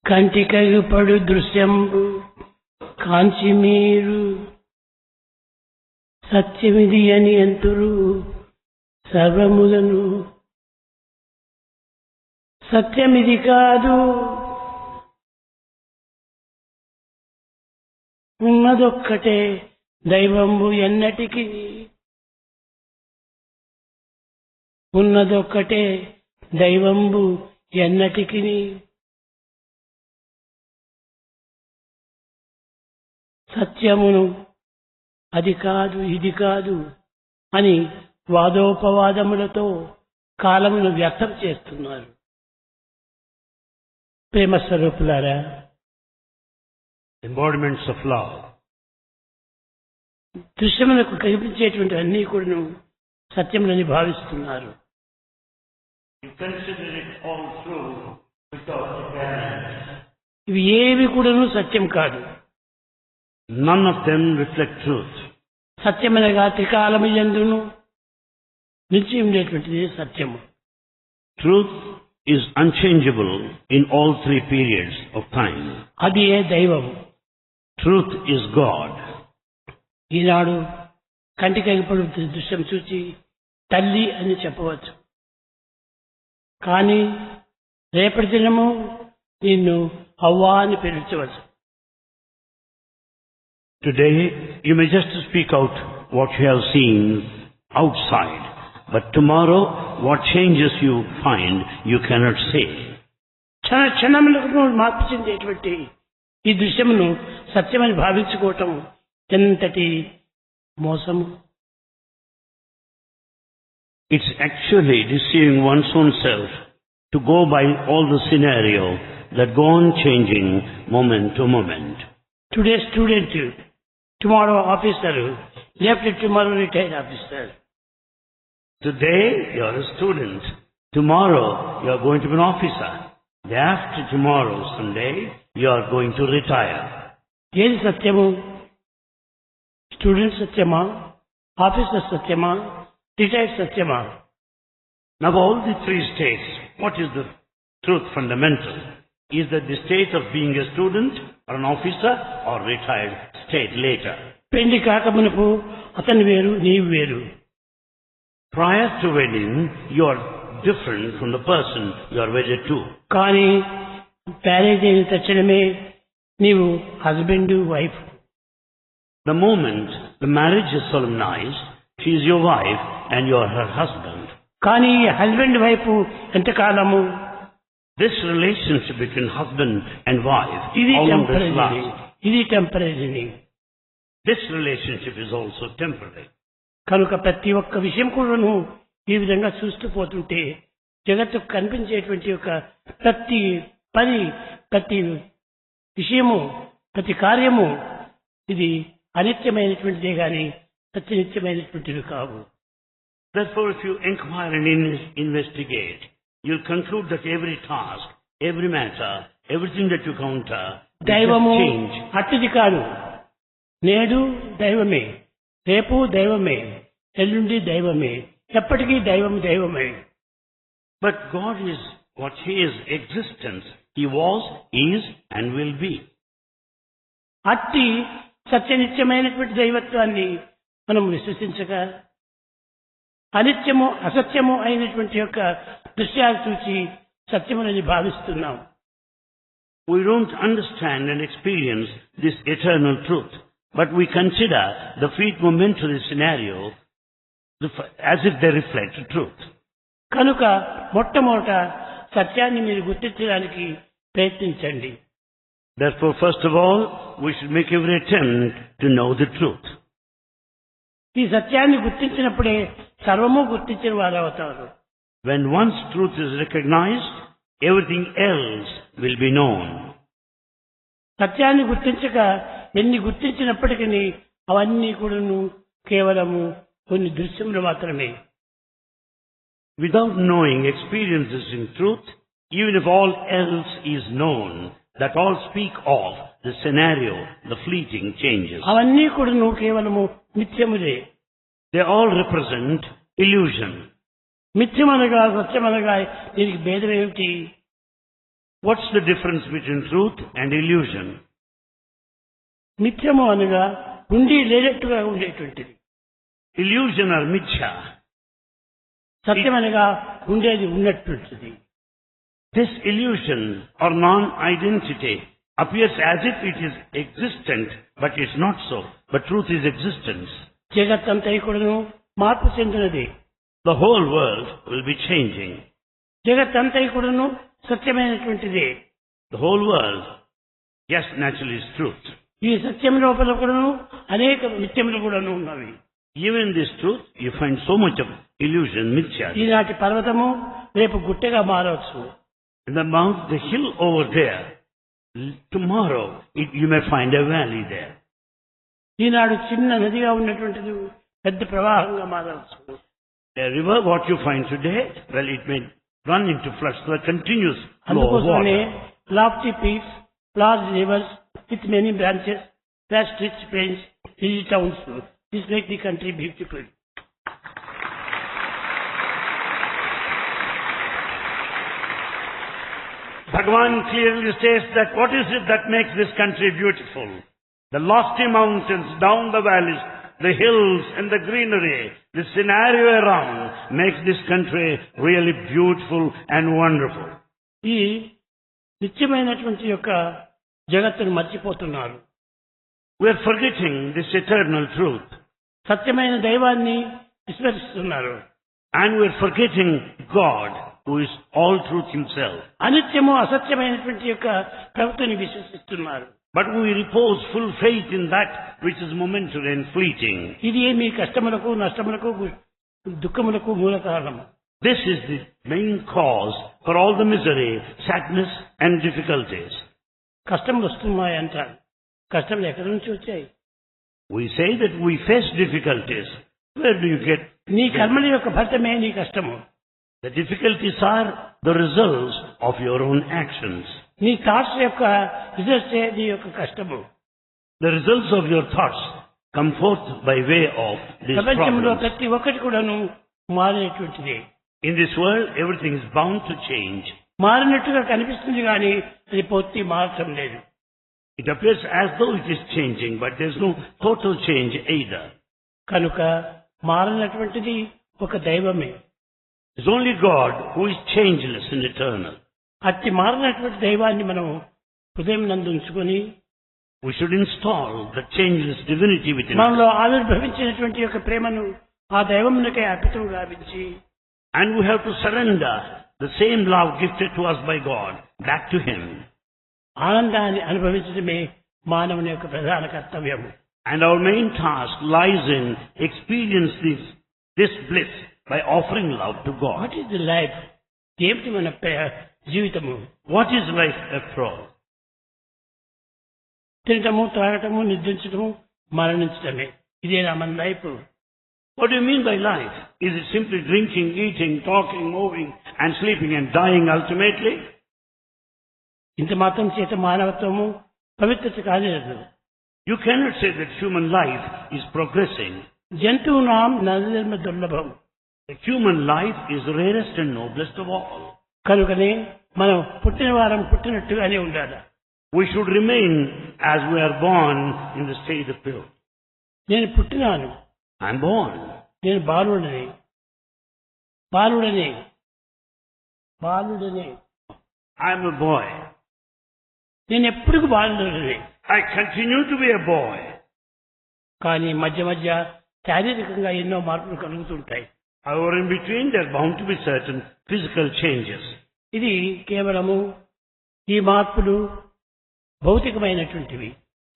కంటికగుపడు దృశ్యంబు కాంచి మీరు సత్యమిది అని ఎంతురు సర్వములను. సత్యమిది కాదు, ఉన్నదొక్కటే దైవంబు ఎన్నటికి. ఉన్నదొక్కటే దైవంబు ఎన్నటికి. సత్యమును అది కాదు ఇది కాదు అని వాదోపవాదములతో కాలమును వ్యర్థం చేస్తున్నారు. ప్రేమ స్వరూపులారా, embodiments of love, దృశ్యములకు కనిపించేటువంటి అన్నీ కూడా సత్యములని భావిస్తున్నారు. you consider it all true without awareness. ఇవి ఏవి కూడాను సత్యం కాదు. None of them reflect truth. సత్యమనగా త్రికాలము యందును నిలిచి ఉండేటువంటిది సత్యము. Truth is unchangeable in all three periods of time. అది ఏ దైవము. Truth is God. ఈనాడు కంటికగిపడు దృశ్యం చూచి తల్లి అని చెప్పవచ్చు. కానీ రేపటి దినము నిన్ను అవ్వా అని పిలిచవచ్చు. Today, you may just speak out what you have seen outside, but tomorrow, what changes you find, you cannot say. క్షణ క్షణములకు మార్పు చెందేటువంటి ఈ దృశ్యమును సత్యమని భావించుకోవటం ఎంతటి మోసము. It's actually deceiving one's own self to go by all the scenario that go on changing moment to moment. Today student, tomorrow officer, left tomorrow retired officer. Today, you are a student. Tomorrow, you are going to be an officer. Day after tomorrow, someday, you are going to retire. ఏది సత్యము? Student సత్యమా, officer సత్యమా, retired సత్యమా? Now, all the three states, what is the truth fundamental? Is that the state of being a student or an officer or retired state later? పెళ్లి కాకమునపు అతను వేరు, నీవు వేరు. Prior to wedding, you are different from the person you are wedded to. కానీ marriage అయిన తక్షణమే నీవు husband wife. The moment the marriage is solemnized, she is your wife and you are her husband. కానీ husband wife ఎంతకాలము? This relationship between husband and wife, ఇది how long does it temporary, last? ఇది temporary. This relationship is also temporary. కనుక ప్రతి ఒక్క విషయం కూడాను ఈ విధంగా చూస్తూ పోతుంటే జగత్తుకు కనిపించేటువంటి యొక్క ప్రతి పని, ప్రతి విషయము, ప్రతి కార్యము ఇది అనిత్యమైనటువంటిదే గాని సత్యనిత్యమైనటువంటివి కావు. Therefore, if you inquire and investigate, you'll conclude that every task, every matter, everything that you counter, దైవము just change. అట్టిది కాదు. నేడు దైవమే, రేపు దైవమే, ఎల్లుండి దైవమే, ఎప్పటికీ దైవం దైవమే. But God is what He is, existence. He was, is, and will be. అట్టి సత్యనిత్యమైనటువంటి దైవత్వాన్ని మనం విశ్వసించక అనిత్యము అసత్యము అయినటువంటి యొక్క దృశ్యాలు చూసి సత్యములని భావిస్తున్నాం. We don't understand and experience this eternal truth, but we consider the fleet momentary scenario as if they reflect truth. కనుక మొట్టమొదట సత్యాన్ని మీరు గుర్తించడానికి ప్రయత్నించండి. Therefore, first of all, we should make every attempt to know the truth. ఈ సత్యాన్ని గుర్తించినప్పుడే సర్వము గుర్తించిన వారు అవుతారు. When once truth is recognized, everything else will be known. సత్యాన్ని గుర్తించక ఎన్ని గుర్తించినప్పటికీ అవన్నీ కూడాను కేవలము కొన్ని దృశ్యములు మాత్రమే. Without knowing experiences in truth, even if all else is known, that all speak of the scenario, the fleeting changes. అవన్నీ కూడాను కేవలము నిత్యములే. They all represent illusion. మిథ్యమనగా సత్యమనగా దీనికి భేదం ఏమిటి? What's the difference between truth and illusion? మిథ్యము అనగా ఉండి లేనట్టుగా ఉండేటువంటిది. Illusion or mithya. సత్యం అనగా ఉండేది ఉన్నట్టుంటుంది. This illusion or non-identity appears as if it is existent, but it's not so. But truth is existence. జగత్తంతా కూడాను మార్పు చెందినది. The whole world will be changing. జగత్తంతా కూడాను సత్యమైనటువంటిది. The whole world, yes, naturally is truth. ఈ సత్యం లోపల కూడాను అనేక మిథ్యములు కూడాను ఉన్నవి. Even in this truth, you find so much of illusion, mithya. ఈనాటి పర్వతము రేపు గుట్టగా మారవచ్చు. In the mount, the hill over there, tomorrow you may find a valley there. ఈనాడు చిన్న నదిగా ఉన్నటువంటిది పెద్ద ప్రవాహంగా మారవచ్చు. A river, what you find today, well, it may run into floods, so a continuous flow of అందుకోసమే water. lofty peaks, large rivers with many branches, vast rich plains, hilly towns. This make the country beautiful. Bhagavan clearly says that what is it that makes this country beautiful? The lofty mountains, down the valleys, the hills and the greenery, the scenario around makes this country really beautiful and wonderful. ఈ నిత్యమైనటువంటి యొక్క జగత్తును మర్చిపోతున్నారు. We are forgetting this eternal truth. సత్యమైన దైవాన్ని విస్మరిస్తున్నారు. And we are forgetting God, who is all truth himself. అనిత్యము అసత్యమైనటువంటి యొక్క ప్రవృత్తిని విశ్వసిస్తున్నారు. But we repose full faith in that which is momentary and fleeting. ఇది మీ కష్టములకు నష్టములకు దుఃఖములకు మూల కారణము. This is the main cause for all the misery, sadness and difficulties. కష్టములు వస్తున్నాయి అంటారు. కష్టములు ఎక్కడి నుంచి వచ్చాయి? We say that we face difficulties. Where do you get? నీ కర్మల యొక్క ఫలితమే నీ కష్టము. The difficulties are the results of your own actions. నీ థాట్స్ యొక్క రిజల్ట్స్ నీ యొక్క కష్టము. The results of your thoughts come forth by way of these ప్రపంచంలో problems. ప్రతి ఒక్కటి కూడాను మారేటువంటిది. In this world, everything is bound to change. మారినట్టుగా కనిపిస్తుంది కానీ అది పూర్తి మారటం లేదు. It appears as though it is changing, but there's no total change either. కనుక మారినటువంటిది ఒక దైవమే. It's only God who is changeless and eternal. అట్టి మారినటువంటి దైవాన్ని మనం హృదయం నందు ఉంచుకొని We should install the changeless divinity within us. మనలో ఆవిర్భవించినటువంటి యొక్క ప్రేమను ఆ దైవమునకే అర్పితం గావించి And we have to surrender the same love gifted to us by God back to Him. ఆనందాన్ని అనుభవించడమే మానవుని యొక్క ప్రధాన కర్తవ్యము. And our main task lies in experience this bliss by offering love to God. What is the life? ఏమిటి మన జీవితము? What is life after all? తినటము, త్రాగటము, నిద్రించటము, మరణించటమే. ఇదేనా మన life? What do you mean by life? Is it simply drinking, eating, talking, moving and sleeping and dying ultimately? ఇంత మాత్రం చేత మానవత్వము పవిత్రత కాలేదు. You cannot say that human life is progressing. జంతువునాం నరజన్మ దుర్లభం. The human life is the rarest and noblest of all. కనుకనే మనం పుట్టిన వారం పుట్టినట్టుగానే ఉండాలి. We should remain as we are born in the state of pure. నేను పుట్టినాను, I'm born. నేను బాలుడని బాలుడని బాలుడని I'm a boy. నేను ఎప్పటికీ బాలుడని. I continue to be a boy. కానీ మధ్య మధ్య శారీరకంగా ఎన్నో మార్పులు కలుగుతుంటాయి. However, in between there are bound to be certain physical changes. ఇది కేవలము ఈ మార్పులు భౌతికమైనటువంటివి.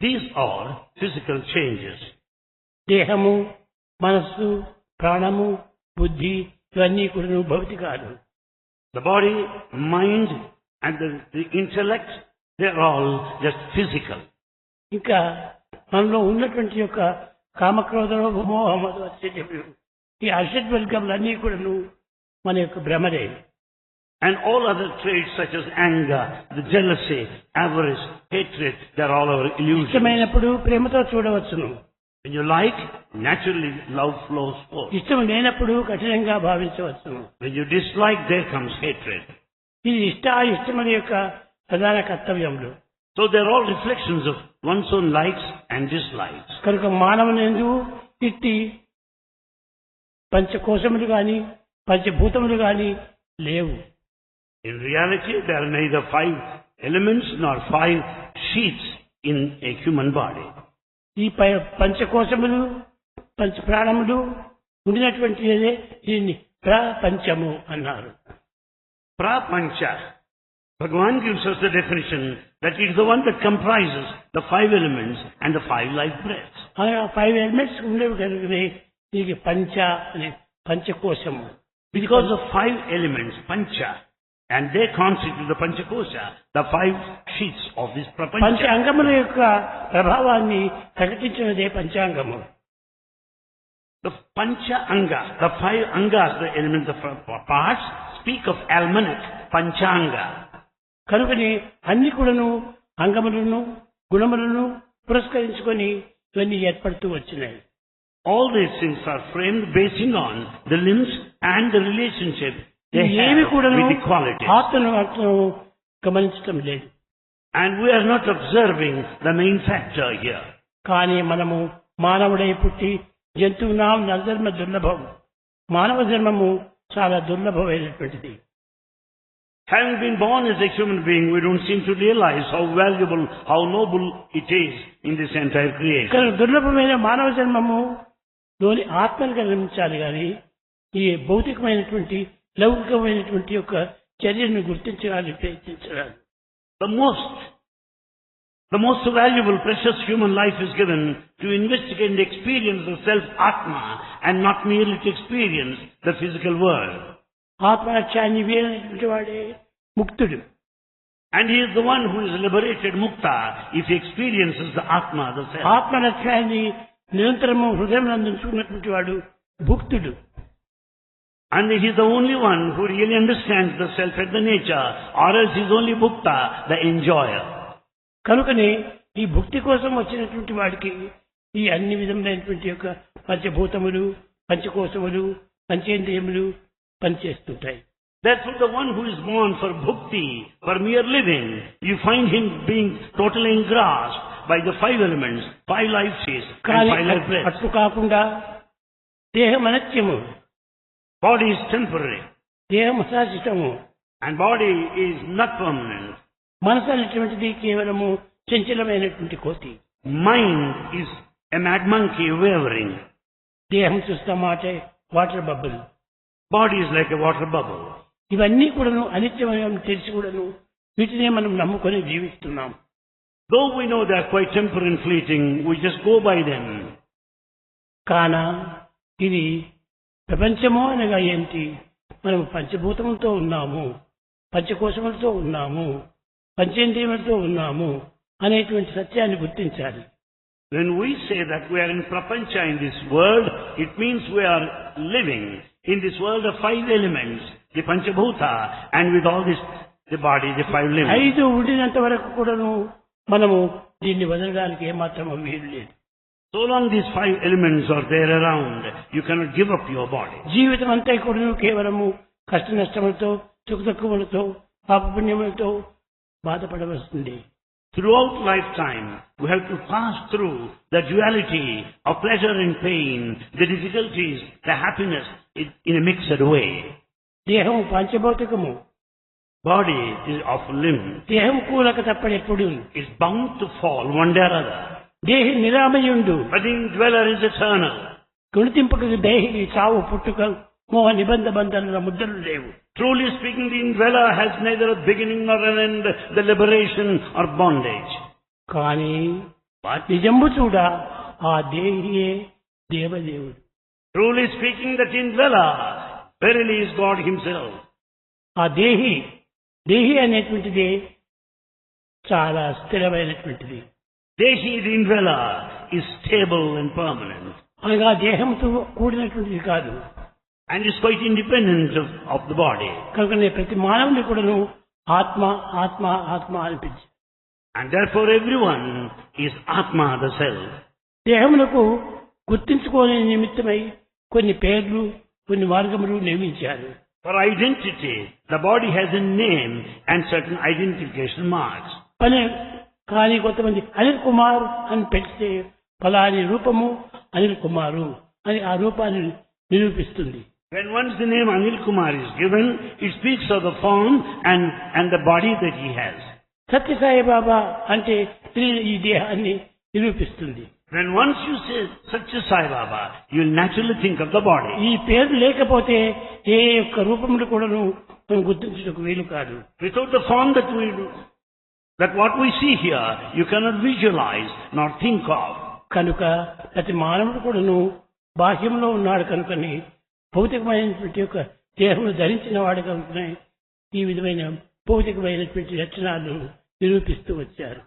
These are physical changes. దేహము, మనస్సు, ప్రాణము, బుద్ధి ఇవన్నీ కూడా భౌతికాలు. The body, mind and the intellect, they're all just physical. ఇంకా మనలో ఉన్నటువంటి యొక్క కామక్రోధము, మోహము, ఆశ్చర్యము, ఈ అషడ్వర్గములన్నీ కూడా మన యొక్క భ్రమరే. And all other traits such as anger, the jealousy, avarice, hatred, they're all our illusions. ఇష్టమైనప్పుడు ప్రేమతో చూడవచ్చును. When you like, naturally love flows forth. ఇష్టం లేనప్పుడు కఠినంగా భావించవచ్చును. When you dislike, there comes hatred. ఇది ఇష్టాయిష్టముల యొక్క ప్రధాన కర్తవ్యములు. So they're all reflections of one's own likes and dislikes. కనుక మానవునందు ఇట్టి పంచకోశములు గాని పంచభూతములు గాని లేవు. In reality, there are neither 5 elements nor 5 sheaths in a human body. ఈ పంచకోశములు పంచ ప్రాణములు ఉండినటువంటి దీన్ని ప్రపంచము అన్నారు. Prapancha. Bhagavan gives us the definition that it is the one that comprises the 5 elements and the 5 life breaths. ఆ 5 elements ఉండేవి కనుకనే దీనికి పంచ అనే పంచకోశము. Because of 5 elements, pancha, and they constitute the panchakosha, the 5 sheaths of this పంచ prapancha. అంగముల యొక్క ప్రభావాన్ని ప్రకటించినదే పంచాంగము. The pancha anga, the 5 angas, the elements, the parts, speak of almanac, panchanga. కనుకని అన్ని కూడాను అంగములను గుణములను పురస్కరించుకొని ఇవన్నీ ఏర్పడుతూ వచ్చినాయి. All these things are framed basing on the limbs and the relationship they ఏవి have కూడాను with the qualities. ఆత్మను గమనించడం లేదు. And we are not observing the main factor here. కానీ మనము మానవుడై పుట్టి జంతువునాం నరధర్మ దుర్లభం. మానవ ధర్మము చాలా దుర్లభమైనటువంటిది. Having been born as a human being, we don't seem to realize how valuable, how noble it is in this entire creation. కానీ దుర్లభమైన మానవ జన్మము లోని ఆత్మను గమనించాలి కానీ ఈ భౌతికమైనటువంటి లౌకికమైనటువంటి యొక్క చర్యను గుర్తించడానికి ప్రయత్నించాలి. The most valuable, precious human life is given to investigate and experience the self-atma and not merely to experience the physical world. ఆత్మలక్ష్యాన్ని వీరైనటువంటి వాడే ముక్తుడు. And he is the one who is liberated, mukta, if he experiences the atma, the self. ఆత్మలక్ష్యాన్ని నిరంతరము హృదయం అందించుకున్నటువంటి వాడు భుక్తుడు. And he is the only one who really understands the self at the nature, or else he is only mukta, the enjoyer. కనుకనే ఈ భుక్తి కోసం వచ్చినటువంటి వాడికి ఈ అన్ని విధములైనటువంటి యొక్క పంచభూతములు పంచకోశములు పంచేంద్రియములు పనిచేస్తుంటాయి. Therefore the one who is born for bhukti, for mere living, you find him being totally engrossed by the 5 elements, 5 life sheaths and 5 life breaths. అట్లు కాకుండా దేహం అనిత్యము, Body is temporary దేహం అశాశ్వతము, and body is not permanent. మనసు అనేటువంటిది కేవలము చంచలమైనటువంటి కోతి. Mind is a mad monkey wavering. దేహం చూస్తామాటే water bubble. Body is like a water bubble. ఇవన్నీ కూడాను అనిత్యమని తెలిసి కూడాను వీటినే మనం నమ్ముకొని జీవిస్తున్నాం. Though we know they are quite temporary and fleeting, we just go by them. కాన ఇది ప్రపంచము అనగా ఏంటి? మనం పంచభూతములతో ఉన్నాము, పంచకోశములతో ఉన్నాము, పంచేంద్రియములతో ఉన్నాము అనేటువంటి సత్యాన్ని గుర్తించాలి. When we say that we are in prapancha in this world, it means we are living in this world of 5 elements, the panchabhuta, and with all this, the body, the 5 limbs. 5 ఉండినంత వరకు కూడాను మనము దీన్ని వదలడానికి ఏమాత్రం వీలు లేదు. So long these 5 elements are there around, you cannot give up your body. జీవితం అంతా కూడాను కేవలము కష్ట నష్టములతో సుఖ దుఃఖములతో పాపపుణ్యములతో బాధపడవలసింది. Throughout lifetime, we have to pass through the duality of pleasure and pain, the difficulties, the happiness in a mixed way. దేహం పంచభౌతికము. Body is of limb. దేహం కూలక తప్పడెప్పుడు. It's bound to fall one day or other. దేహి నిరామయుండు. But the indweller is eternal. గుణింపకు దేహి చావు పుట్టుక మోహ నిబంధ బంధనల ముద్రలు లేవు. Truly speaking, the indweller has neither a beginning nor an end, the liberation or bondage. కానీ నిజంబు చూడ ఆ దేహియే దేవదేవుడు. Truly speaking, that indweller verily is God himself. ఆ దేహి అనేటువంటిది చాలా స్థిరమైనటువంటిది. Dehi, the indweller, is stable and permanent. అనగా దేహంతో కూడినటువంటిది కాదు. And is quite independent of the body. కనుక ప్రతి మానవుని కూడాను ఆత్మ ఆత్మ ఆత్మ అనిపించింది. And therefore everyone is Atma, the self. దేహములకు గుర్తించుకోని నిమిత్తమై కొన్ని పేర్లు కొన్ని మార్గములు నియమించారు. For identity, the body has a name and certain identification marks. పని కానీ కొంతమంది అనిల్ కుమార్ అని పెడితే ఫలాని రూపము అనిల్ కుమారు అని ఆ రూపాన్ని నిరూపిస్తుంది. When once the name Anil Kumar is given, it speaks of the form and the body that he has. Sathya Sai బాబా అంటే ఈ దేహాన్ని నిరూపిస్తుంది. When once you say Satya Sai Baba, you will naturally think of the body. ఈ పేరు లేకపోతే ఏ యొక్క రూపములు కూడాను మనం గుర్తించడానికి వీలు కాదు. Without the form that what we see here, you cannot visualize nor think of. కనుక ప్రతి మానవుడు కూడాను బాహ్యంలో ఉన్నాడు కనుకని భౌతికమైనటువంటి యొక్క దేహమును ధరించిన వాడు కనుకనే ఈ విధమైన భౌతికమైనటువంటి లక్షణాలు నిరూపిస్తూ వచ్చారు.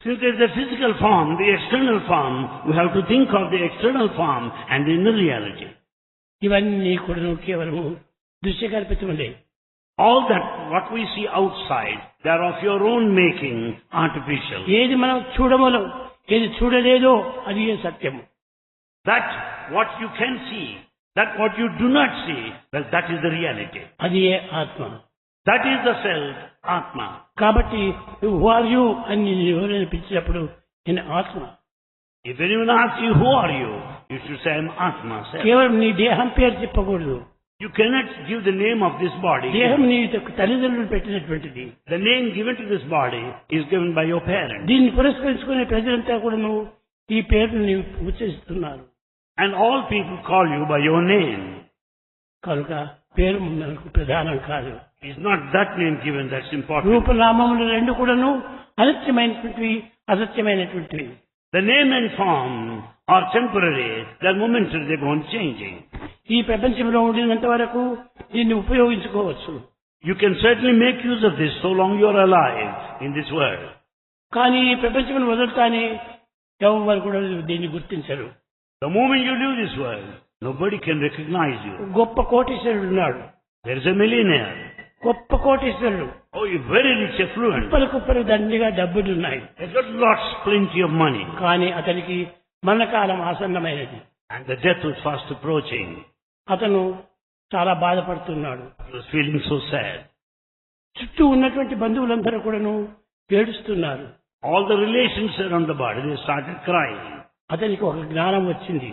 Since there is a physical form, the external form, we have to think of the external form and the inner reality. ఇవన్నీ కూడాను కేవలము దృశ్యకల్పితములే. All that what we see outside, they are of your own making, artificial. ఏది మనం చూడమలో ఏది చూడలేదో అది సత్యము. That what you can see, that what you do not see, well, that is the reality. అది ఆత్మ. That is the self, Atma. కాబట్టి who are you అని ఎవరైనా పిలిచినప్పుడు నేను ఆత్మ. If anyone asks you, who are you? You should say, I am Atma. కేవలం నీ దేహం పేరు చెప్పకూడదు. You cannot give the name of this body. దేహం నీ తల్లిదండ్రులు పెట్టినటువంటిది. The name given to this body is given by your parents. దీన్ని పురస్కరించుకునే ప్రజలంతా కూడాను ఈ పేరుని ఉచ్చరిస్తున్నారు. And all people call you by your name. కనుక పేరు మనకు ప్రధానం కాదు. It's not that name given that's important. రూపనామములు రెండు కూడాను అనిత్యమైనటువంటివి, అసత్యమైనటువంటివి. The name and form are temporary, they're momentary, they go on changing. ఈ ప్రపంచంలో ఉండినంత వరకు దీన్ని ఉపయోగించుకోవచ్చు. You can certainly make use of this so long you are alive in this world. కానీ ఈ ప్రపంచం వదులుతానే ఎవరు కూడా దీన్ని గుర్తించరు. The moment you leave this world, nobody can recognize you. గొప్ప కోటీశ్వరుడు ఉన్నాడు. There is a millionaire. గొప్ప కోటీశ్వరుడు. Oh, you're very rich, affluent. కుప్పలు దండిగా డబ్బులు ఉన్నాయి. He's got lots, plenty of money. కానీ అతనికి మరణకాలం ఆసన్నమైనది. And the death was fast approaching. అతను చాలా బాధపడుతున్నాడు. He was feeling so sad. చుట్టూ ఉన్నటువంటి బంధువులందరూ కూడాను ఏడుస్తున్నారు. All the relations around the body, they started crying. అతనికి ఒక జ్ఞానం వచ్చింది.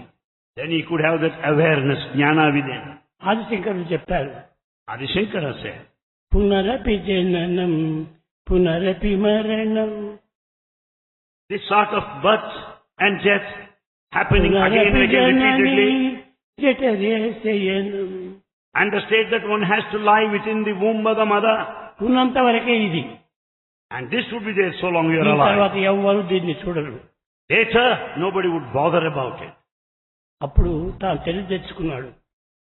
Then he could have that awareness, jnana within. ఆదిశంకరుడు చెప్పారు. Adi Shankara said, పునరపి జననం పునరపి మరణం. This sort of birth and death happening again and again repeatedly. జఠరేశయనం. And the state that one has to lie within the womb of the mother. ఉన్నంత వరకే ఇది. And this would be there so long you are తర్వాత alive. ఎవరు దీన్ని చూడరు. Later, nobody would bother about it. అప్పుడు తాను తెలివి తెచ్చుకున్నాడు.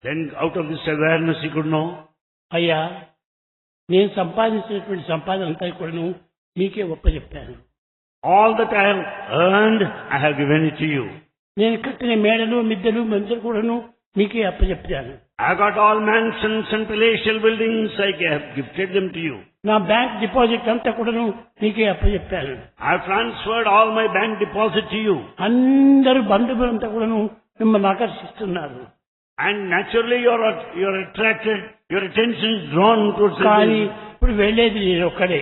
Then out of this awareness he could know, అయ్యా నేను సంపాదించినటువంటి సంపాదన అంతా కూడాను మీకే ఒప్పచెప్పాను. all that I have earned, I have given it to you. నేను కట్టిన మేడలు మిద్దెలు మందిరం కూడాను మీకే అప్పచెప్పాను. I got all mansions and palatial buildings, I have gifted them to you. నా బ్యాంక్ డిపాజిట్ అంతా కూడాను మీకే అప్పచెప్పాను. I have transferred all my bank deposit to you. అందరూ బంధువులంతా కూడాను మిమ్మల్ని ఆకర్షిస్తున్నారు. And naturally you're attracted, your attention is drawn towards కానీ it. ఇప్పుడు వెళ్ళేది నేను ఒక్కడే.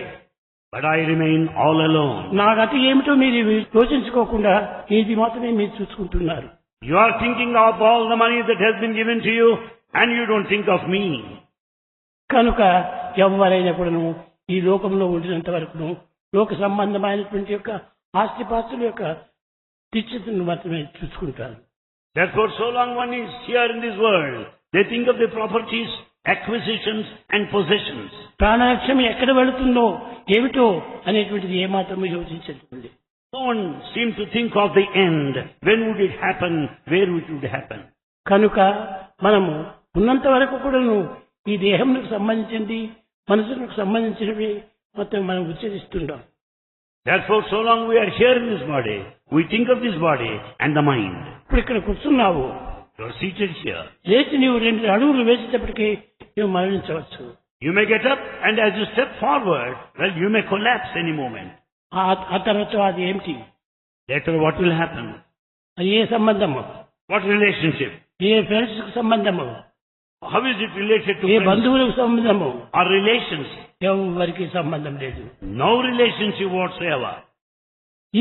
But I remain all alone. నా గతి ఏమిటో మీరు యోచించుకోకుండా ఇది మాత్రమే మీరు చూసుకుంటున్నారు. You are thinking of all the money that has been given to you and you don't think of me. కనుక ఎవరైనా కూడాను ఈ లోకంలో ఉండినంత వరకును లోక సంబంధమైనటువంటి యొక్క ఆస్తిపాస్తుల యొక్క తీర్చిదిద్దును మాత్రమే చూసుకుంటారు. Therefore, so long one is here in this world, they think of the properties, acquisitions and possessions. ప్రాణలక్ష్యం ఎక్కడ వెళుతుందో ఏమిటో అనేటువంటిది ఏమాత్రమూ యోచించండి. No one seems to think of the end. When would it happen? Where it would happen? కనుక మనము ఉన్నంత వరకు కూడాను ఈ దేహంకు సంబంధించింది మనసుకు సంబంధించినవి మొత్తం మనం ఉచ్చరిస్తుంటాం. Therefore, so long we are here in this body, we think of this body and the mind. ఇప్పుడు ఇక్కడ కూర్చున్నావు. You are seated here. లేచి నీవు 2 అడుగులు వేసేటప్పటికీ నువ్వు మరణించవచ్చు. You may get up and as you step forward, well, you may collapse any moment. ఆ తర్వాత అది ఏమిటి? Later what will happen? అది ఏ సంబంధము? What relationship? ఏ ఫ్రెండ్స్ సంబంధము? How is it related to A friends బంధువులకు సంబంధము or relations? ఎవరికి సంబంధం లేదు. No relationship whatsoever.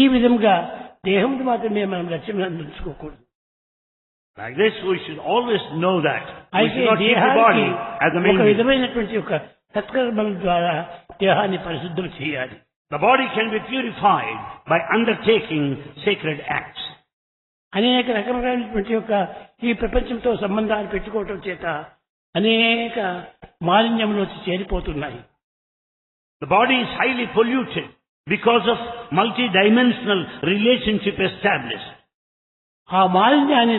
ఈ విధంగా దేహంతో మాత్రమే మనం లక్ష్యం అందించుకోకూడదు. Like this, we should always know that. We అయితే should not keep the దేహానికి body as the main ఒక thing. విధమైనటువంటి ఒక సత్కర్మల ద్వారా దేహాన్ని పరిశుద్ధం చేయాలి. The body can be purified by undertaking sacred acts. అనేక రకమైనటువంటి యొక్క ఈ ప్రపంచంతో సంబంధాలు పెట్టుకోవటం చేత అనేక మాలిన్యంలో చేరిపోతున్నాయి. The body is highly polluted because of multidimensional relationship established. ఆ మాలిన్యాన్ని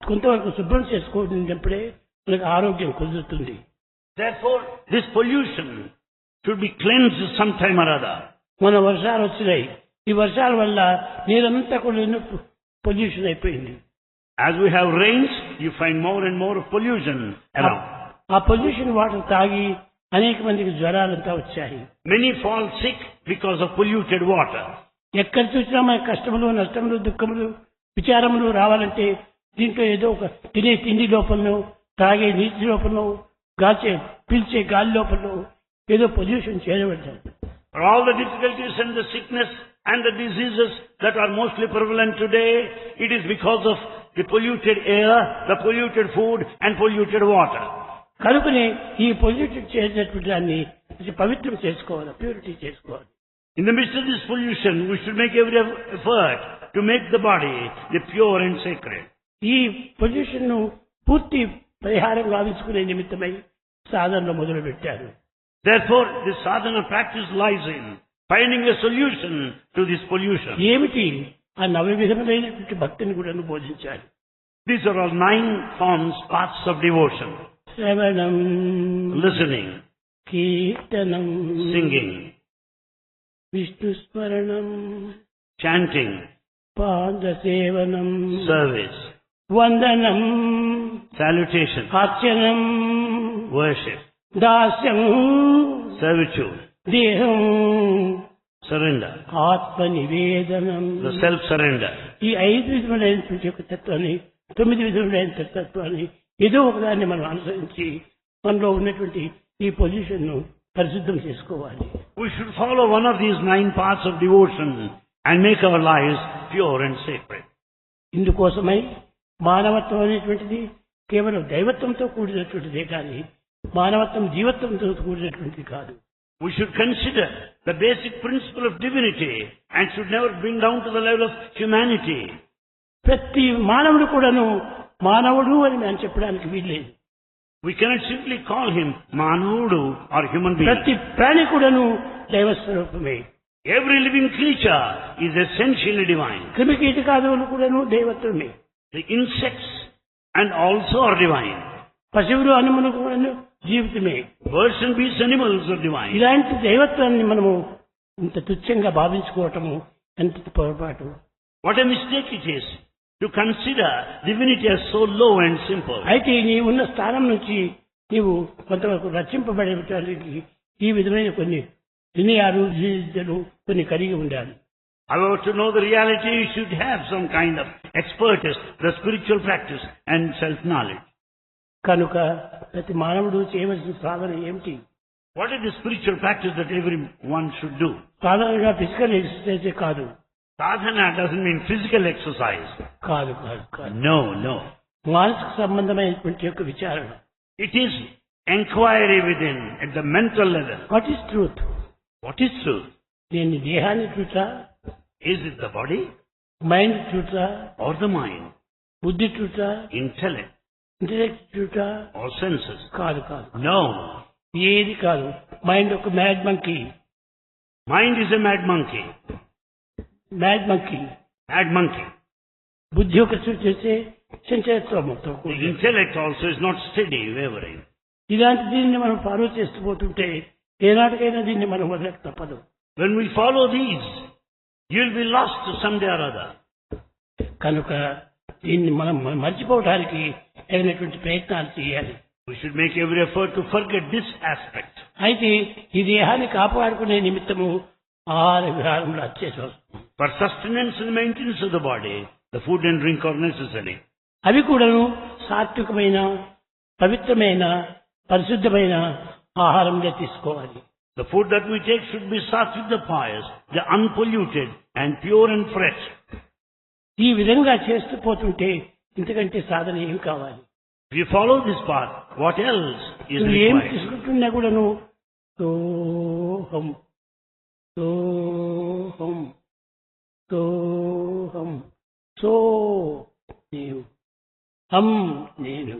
కొంతవరకు శుభ్రం చేసుకోవడప్పుడే మనకు ఆరోగ్యం కుదురుతుంది. Therefore, this pollution should be cleansed sometime or other. మన వర్షాలు వచ్చినాయి. ఈ వర్షాల వల్ల నీరంతా కూడా పొల్యూషన్ అయిపోయింది. As we have rains, you find more and more pollution around. ఆ పొల్యూషన్ వాటర్ తాగి అనేక మందికి జ్వరాలంతా వచ్చాయి. Many fall sick because of polluted water. ఎక్కడ చూసినా మన కష్టములు, నష్టములు, దుఃఖములు, విచారములు రావాలంటే దీంట్లో ఏదో ఒక తినే తిండి లోపలను, తాగే నీటి లోపలను, పీల్చే గాలి లోపలను ఏదో pollution చేయబడ్డారు. For all the difficulties and the sickness and the diseases that are mostly prevalent today, it is because of the polluted air, the polluted food and polluted water. కనుకనే ఈ పొల్యూటెడ్ చేసినటువంటి దాన్ని పవిత్రం చేసుకోవాలి, ప్యూరిటీ చేసుకోవాలి. In the midst of this pollution, we should make every effort to make the body the pure and sacred. ఈ pollution ను పూర్తి పరిహారం గావించుకునే నిమిత్తమై సాధనలో మొదలు పెట్టారు. Therefore, the sadhana practice lies in finding a solution to this pollution. ఏమిటి ఆ 9 విధములైనటువంటి భక్తిని కూడా బోధించారు. These are all 9 forms, paths of devotion. శ్రవణం, Listening, కీర్తనం, singing, విష్ణు స్మరణం, chanting, పాద సేవనం, service, వందనం, salutation, అర్చనం, worship, దాస్యం, servitude, దేహం, surrender, ఆత్మ నివేదనం. the self-surrender. ఈ 5 విధములైనటువంటి యొక్క తత్వాన్ని, 9 విధములైన తత్వాన్ని ఏదో ఒకదాన్ని మనం అనుసరించి మనలో ఉన్నటువంటి ఈ పొజిషన్ ను పరిశుద్ధం చేసుకోవాలి. We should follow one of these 9 paths of devotion and make our lives pure and sacred. ఇందుకోసమై మానవత్వం అనేటువంటిది కేవలం దైవత్వంతో కూడినటువంటిదే కానీ మానవత్వం జీవత్వంతో కూడినటువంటిది కాదు. We should consider the basic principle of divinity and should never bring down to the level of humanity. ప్రతి మానవుడు కూడాను మానవుడు అని మనం చెప్పడానికి వీల్లేదు. We cannot simply call him Manudu or human being. ప్రతి ప్రాణి కూడాను దైవ స్వరూపమే. Every living creature is essentially divine. క్రిమికీటకాదులు కూడాను దైవత్వమే. The insects and also are divine. పశువులు అనుములు కూడాను జీవితమే. Birds and beasts, animals are divine. ఇలాంటి దైవత్వాన్ని మనము ఇంత తుచ్చంగా భావించుకోవటము ఎంత పొరపాటు. What a mistake it is to consider divinity as so low and simple. అయితే నీ ఉన్న స్థానం నుంచి నీవు కొంతవరకు రక్షింపబడేటానికి ఈ విధమైన కొన్ని వినయాలు, విద్యలు కొన్ని కలిగి ఉండాలి. However, to know the reality, you should have some kind of expertise, the spiritual practice and self-knowledge. కనుక ప్రతి మానవుడు చేయవలసిన సాధన ఏమిటి? What is the spiritual practice that everyone should do? సాధారణంగా ఫిజికల్ ఎక్సర్సైజే కాదు. Sadhana doesn't mean physical exercise. కాదు కాదు కాదు No. మానసిక సంబంధమైనటువంటి యొక్క విచారణ. It is inquiry within, at the mental level. What is truth? What is truth? నేను దేహాన్ని ట్రూతా, Is it the body mind ట్రూతా, or the mind? బుద్ధి ట్రూతా, Intellect ఇంటెలెక్ట్ ట్రూతా? or senses? కాదు కాదు, No. ఏది కాదు. మైండ్ ఒక mad monkey. Mind is a mad monkey. Mad monkey. Mad monkey. బుద్ధి ఒక చేసే సంచలత్వంతో The intellect also is not steady, wavering. ఇలాంటి దీన్ని మనం ఫాలో చేస్తూ పోతుంటే ఏనాటికైనా దీన్ని మనం వదలక తప్పదు. When we follow these, you will be lost someday or other. కనుక దీన్ని మనం మర్చిపోవడానికి అయినటువంటి ప్రయత్నాలు చేయాలి. We should make every effort to forget this aspect. అయితే ఈ దేహాన్ని కాపాడుకునే నిమిత్తము ఆహార విహారంలో అత్యవసరం. For sustenance and maintenance of the body, the food and drink are necessary. అవి కూడాను సాత్వికమైన పవిత్రమైన పరిశుద్ధమైన ఆహారంగా తీసుకోవాలి. The food that we take should be sattvic, pious, the unpolluted and pure and fresh. ఈ విధంగా చేస్తూ పోతుంటే ఇంతకంటే సాధన ఏం కావాలి? If you follow this path, what else is నువ్వు ఏం required? తీసుకుంటున్నా కూడా నువ్వు సోహం సోహం సోహం సో నేను హం నేను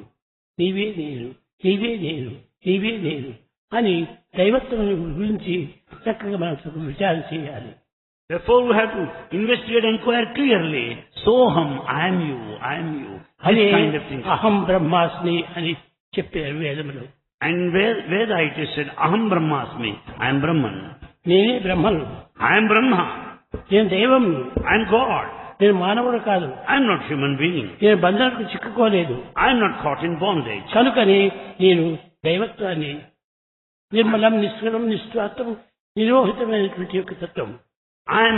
నీవే నేను నీవే నేను నీవే నేను అని దైవత్వం గురించి చక్కగా మనం విచారణ చేయాలి. Therefore we have to investigate and inquire clearly. Soham, I am you, I am you. అదే This kind of thing. అహం బ్రహ్మాస్మి అని చెప్పారు వేదములు. And Veda it is said, Aham Brahmasmi, I am Brahman. నేనే బ్రహ్మను, I am Brahma, నేను దైవం, I am God. నేను మానవుడు కాదు, I am not human being. నేను బంధనకు చిక్కుకోలేదు. I am not caught in bondage. కనుకని నేను దైవత్వాన్ని నిర్మలం నిష్కలం నిస్వార్థం నిరోహితమైనటువంటి యొక్క తత్వం, I am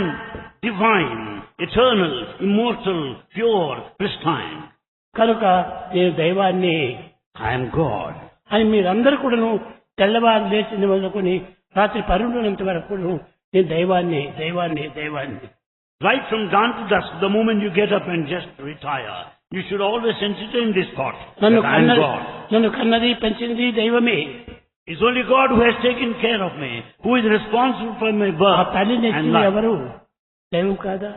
divine, eternal, immortal, pure, pristine. కనుక నేను దైవాన్ని I am God. అని మీరందరూ కూడాను తెల్లవారు లేచిన మొదలుకొని రాత్రి పరుండునంత వరకు నేను దైవాన్ని దైవాన్ని దైవాన్ని. Right from dawn to dusk, the moment you get up and just retire, you should always entertain this thought that I am God. నన్ను కన్నది పెంచింది దైవమే. It's only God who has taken care of me, who is responsible for my ఆ birth తల్లి and నెచ్చింది life. ఎవరు? దైవం కాదా?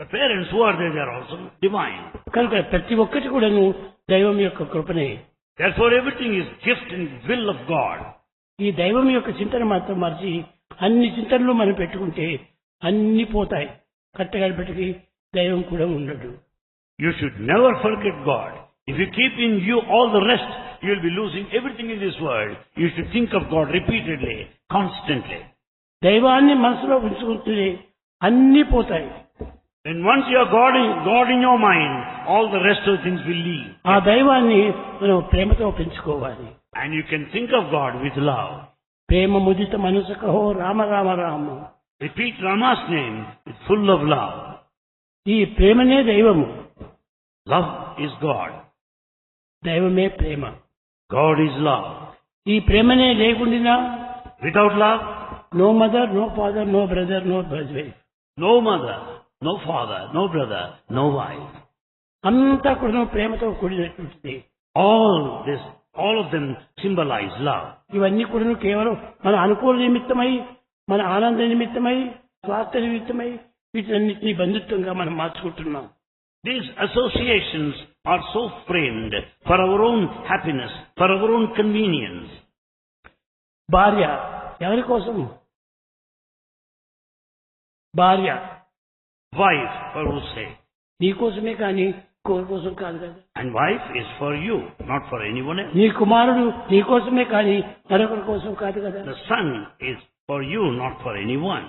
The parents who are there, they are also divine. కనుక ప్రతి ఒక్కటి కూడాను దైవం యొక్క కృపనే. Therefore everything is gift and will of God. ఈ దైవం యొక్క చింతన మాత్రం మరిచి అన్ని చింతనలు మనం పెట్టుకుంటే అన్ని పోతాయి. కట్టగడపటికి దైవం కూడా ఉండడు. You should never forget God. If you keep in you all the rest, you will be losing everything in this world. You should think of God repeatedly, constantly. దైవాన్ని మనసులో ఉంచుకుంటే అన్ని పోతాయి. And once you are God in your mind, all the rest of things will leave. ఆ దైవాన్ని మనం ప్రేమతో పెంచుకోవాలి. And you can think of God with love. ప్రేమ ముదిత మనసు Kaho Rama Rama Rama. Repeat Rama's name with full of love. ఈ ప్రేమనే దైవము. Love is God. దైవమే ప్రేమ. God is love. ఈ ప్రేమనే లేకుండా Without love, no mother no father no brother no wife. no mother, no father, no brother, no wife. అంతా కూడా ప్రేమతో కూడినటువంటిది. All of them symbolize love. ఇవన్నీ కూడా కేవలం మన అనుకూల నిమిత్తమై, మన ఆనంద నిమిత్తమై, స్వార్థ నిమిత్తమై వీటన్నిటినీ బంధుత్వంగా మనం మార్చుకుంటున్నాం. These associations are so framed for our own happiness, for our own convenience. భార్య ఎవరి కోసం? భార్య Wife, for whose sake? నీ కోసమే కానీ ఇంకొకరి కోసం కాదు కదా. And wife is for you, not for anyone else. నీ కుమారుడు నీ కోసమే కానీ మరొకరి కోసం కాదు కదా. The son is for you, not for anyone.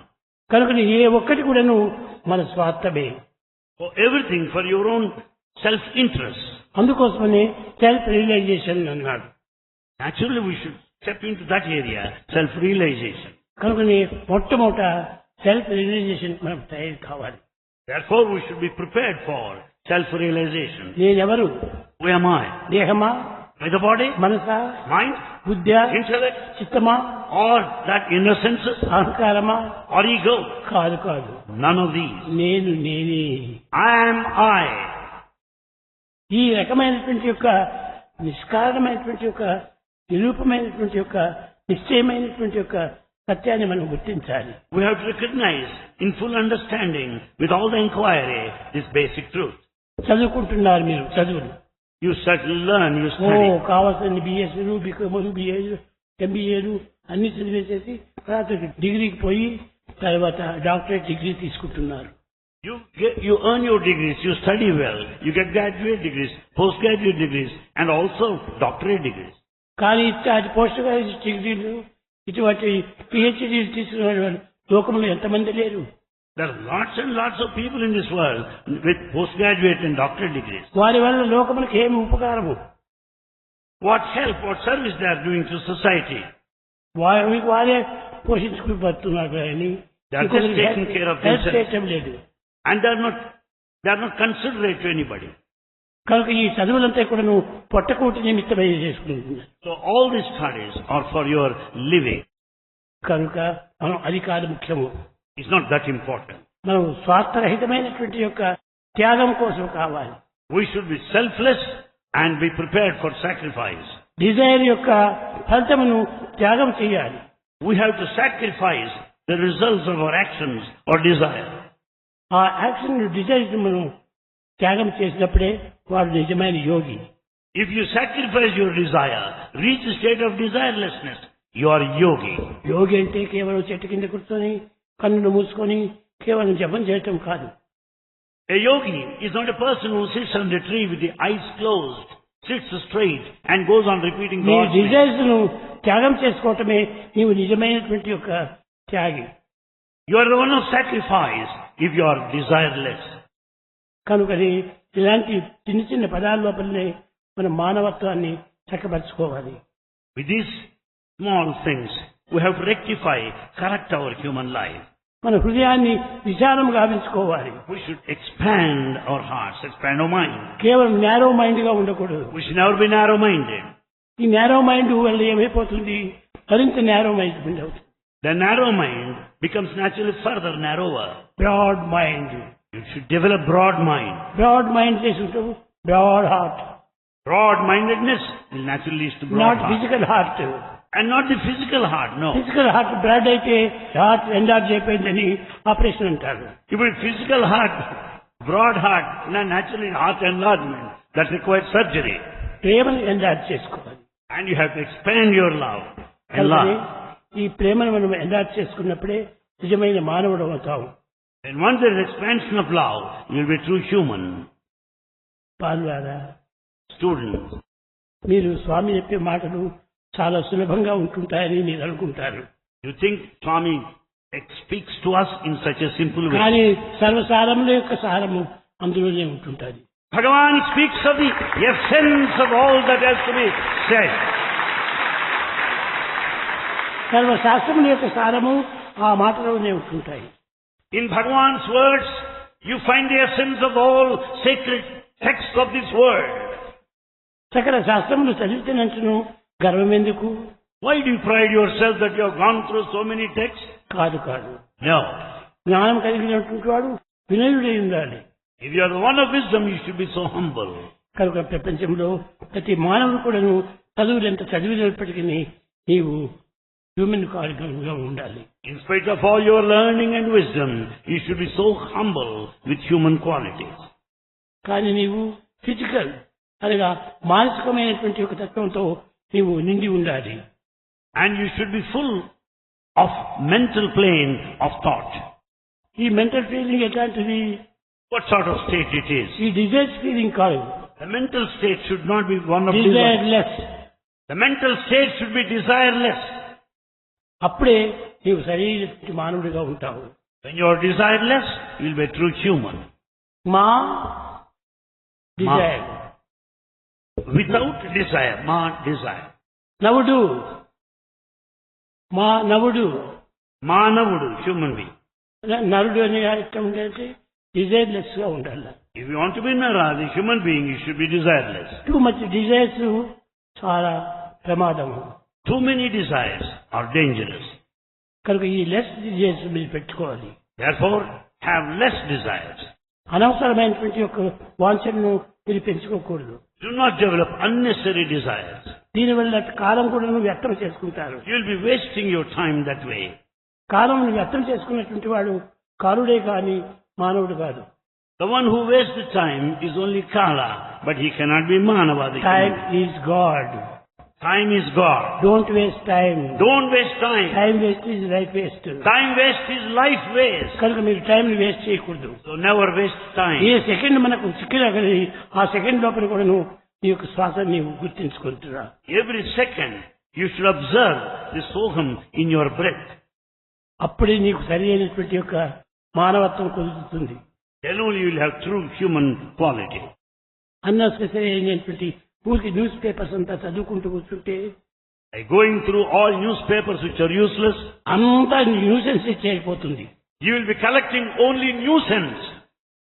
కనుక ఏ ఒక్కటి కూడాను మన స్వార్థమే. For everything for your own self-interest. అందుకోసమనే సెల్ఫ్ రియలైజేషన్ అన్నాడు. Naturally we should step into that area, self-realization. కనుక మొట్టమొదట సెల్ఫ్ రియలైజేషన్ మనం తయారు కావాలి. Therefore we should be prepared for self-realization. నేనెవరు? Who am I? దేహమా, By the body, Manasa, mind, Buddha, intellect, చిత్తమా, or that inner senses, అహంకారమా? or ego? కాదు కాదు, None of these. నేను నేనే. I am I. ఈ రకమైనటువంటి యొక్క నిష్కారణమైనటువంటి యొక్క నిరూపమైనటువంటి యొక్క నిశ్చయమైనటువంటి యొక్క సత్యాన్ని మనం గుర్తించాలి. We have to recognize in full understanding with all the inquiry this basic truth. చదువుకుంటున్నారు మీరు చదువులు. You learn, you study. కావాల్సిన బిఎస్సీలు, బికాములు, బిఏలు, ఎంబీఏలు అన్ని చదివేసేసి తర్వాత డిగ్రీకి పోయి తర్వాత డాక్టరేట్ డిగ్రీ తీసుకుంటున్నారు. You earn your degrees, you study well, you get graduate degrees, postgraduate degrees, and also doctorate degrees. కానీ ఇట్లాంటి పోస్ట్ గ్రాడ్యుయేట్ డిగ్రీలు ఇటువంటి పిహెచ్డీలు తీసుకున్న వాళ్ళు లోకంలో ఎంతమంది లేరు? There are lots and lots of people in this world with postgraduate and doctorate degrees. వారి వల్ల లోకములకు ఏమి ఉపకారము? What help, what service they are doing to society? వారే పోషించుకుని పడుతున్నారు కానీ They are just taking care of help themselves. చేయటం లేదు. And they are not considerate to anybody. కనుక ఈ చదువులంతా కూడా నువ్వు పొట్టకూటి నిమిత్తమై చేసుకుంటున్నావు. So all these studies are for your living. కనుక మనం అది కాదు ముఖ్యము. It's not that important. మనం స్వార్థరహితమైనటువంటి యొక్క త్యాగం కోసం కావాలి. We should be selfless and be prepared for sacrifice. Desire యొక్క ఫలితమును త్యాగం చేయాలి. We have to sacrifice the results of our actions or desire. ఆ యాక్షన్ డిజైర్ మనం త్యాగం చేసినప్పుడే వాడు నిజమైన యోగి. If you sacrifice your desire, reach the state of desirelessness, you are yogi. యోగి అంటే కేవలం చెట్టు కింద కూర్చొని కన్నులు మూసుకొని కేవలం జపం చేయటం కాదు. A yogi is not a person who sits on the tree with the eyes closed, sits straight and goes on repeating నీ God's name. డిజైర్స్ ను త్యాగం చేసుకోవటమే నీవు నిజమైనటువంటి యొక్క త్యాగి. You are the one of sacrifice if you are desireless. కనుకని ఇలాంటి చిన్న చిన్న పదాల లోపలనే మన మానవత్వాన్ని చక్కపరచుకోవాలి. With these small things, we have to rectify, correct our human life. మన హృదయాన్ని విశాలంగా గావించుకోవాలి. We should expand our hearts, expand our mind. కేవలం నేరో మైండ్ గా ఉండకూడదు. We should never be narrow-minded. ఈ నేరో మైండ్ వల్ల ఏమైపోతుంది, మరింత నేరో మైండ్ అవుతుంది. The narrow mind becomes naturally further narrower. Broad mind. You should develop broad mind. Broad mind చేసుకుంటావు broad heart. Broad-mindedness will naturally lead to broad not heart. Physical heart. And not the physical heart, no. Physical heart broad అయితే heart enlarge అయిపోయిందని operation అంటారు. If it's physical heart, broad heart, naturally heart enlargement, that requires surgery. ప్రేమను ఎండార్జ్ చేసుకోవాలి. And you have to expand your love. కనుకనే Enlarge. ఈ ప్రేమను మనం ఎండార్జ్ చేసుకున్నప్పుడే నిజమైన మానవుడు అవుతాం. And once there is expansion of love, you will be true human. పాల్వారా, Students, మీరు స్వామి చెప్పే మాటలు చాలా సులభంగా ఉంటుంటాయని మీరు అనుకుంటారు. you think Swami speaks to us in such a simple way. కానీ సర్వసారముల యొక్క సారము అందులోనే ఉంటుంటుంది. Bhagavan speaks of the essence of all that has to be said. సర్వశాస్త్రముల యొక్క సారము ఆ మాటలోనే ఉంటుంటాయి. In Bhagavan's words, you find the essence of all sacred texts of this world. సకల శాస్త్రములు చదివితేనంటును గర్వం ఎందుకు? Why do you pride yourself that you have gone through so many texts? కాదు కాదు. No. జ్ఞానం కలిగినటువంటి వాడు వినయుడై ఉండాలి. If you are the one of wisdom, you should be so humble. కనుక ప్రపంచంలో ప్రతి మానవుడు కూడాను చదువులు ఎంత చదివినప్పటికీ నీవు హ్యూమన్ కార్యంగా ఉండాలి. In spite of all your learning and wisdom, you should be so humble with human qualities. కానీ నీవు ఫిజికల్ అనగా మానసికమైనటువంటి ఒక తత్వంతో నీవు నిండి ఉండాలి. And you should be full of mental plane of thought. ఈ మెంటల్ ఫీలింగ్ ఎట్లాంటిది? What sort of state it is? ఈ డిజైర్ ఫీలింగ్ కాదు. The mental state should not be one of desire desire. Less. The mental state should be desireless. అప్పుడే నీవు సరైన మానవుడిగా ఉంటావు. When you are desireless, you will be a true human. మా Dzire. Without desire, desire. నవుడు. మా నవుడు. Manavudu, human being. నరుడు అనే అర్థం ఏంటంటే డిజైర్ లెస్ గా ఉండాలి. If you want to be Nara, the human being, you should be desireless. Too much desires చాలా ప్రమాదము. Too many desires are dangerous. కనుక ఈ లెస్ డిజైర్స్ మీరు పెట్టుకోవాలి. Therefore, have less desires. అనవసరమైనటువంటి యొక్క వాంఛను మీరు పెంచుకోకూడదు. Do not develop unnecessary desires. దీనివల్ల కాలం కూడా వ్యర్థం చేసుకుంటారు. You will be wasting your time that way. కాలం వ్యర్థం చేసుకున్నటువంటి వాడు కారుడే కాని మానవుడు కాదు. The one who wastes the time is only Kala, but he cannot be Manava. Time is God. Time is God. Don't waste time. Don't waste time. Time waste is life waste. Time waste is life waste. కనుక మీరు time waste చేయకూడదు. So never waste time. ఏ second మనకు చిక్కినా కానీ ఆ second లోపల కూడా నువ్వు నీ యొక్క శ్వాసను నీవు గుర్తించుకుంటున్నా. Every second you should observe the soham in your breath. అప్పుడే నీకు సరి అయినటువంటి యొక్క మానవత్వం కుదురుతుంది. Then only you will have true human quality. Unnecessary అయినటువంటి ఊరికి న్యూస్ పేపర్స్ అంతా చదువుకుంటూ కూర్చుంటే By going through all newspapers which are useless, అంతా న్యూసెన్స్ అయిపోతుంది. you will be collecting only nuisance.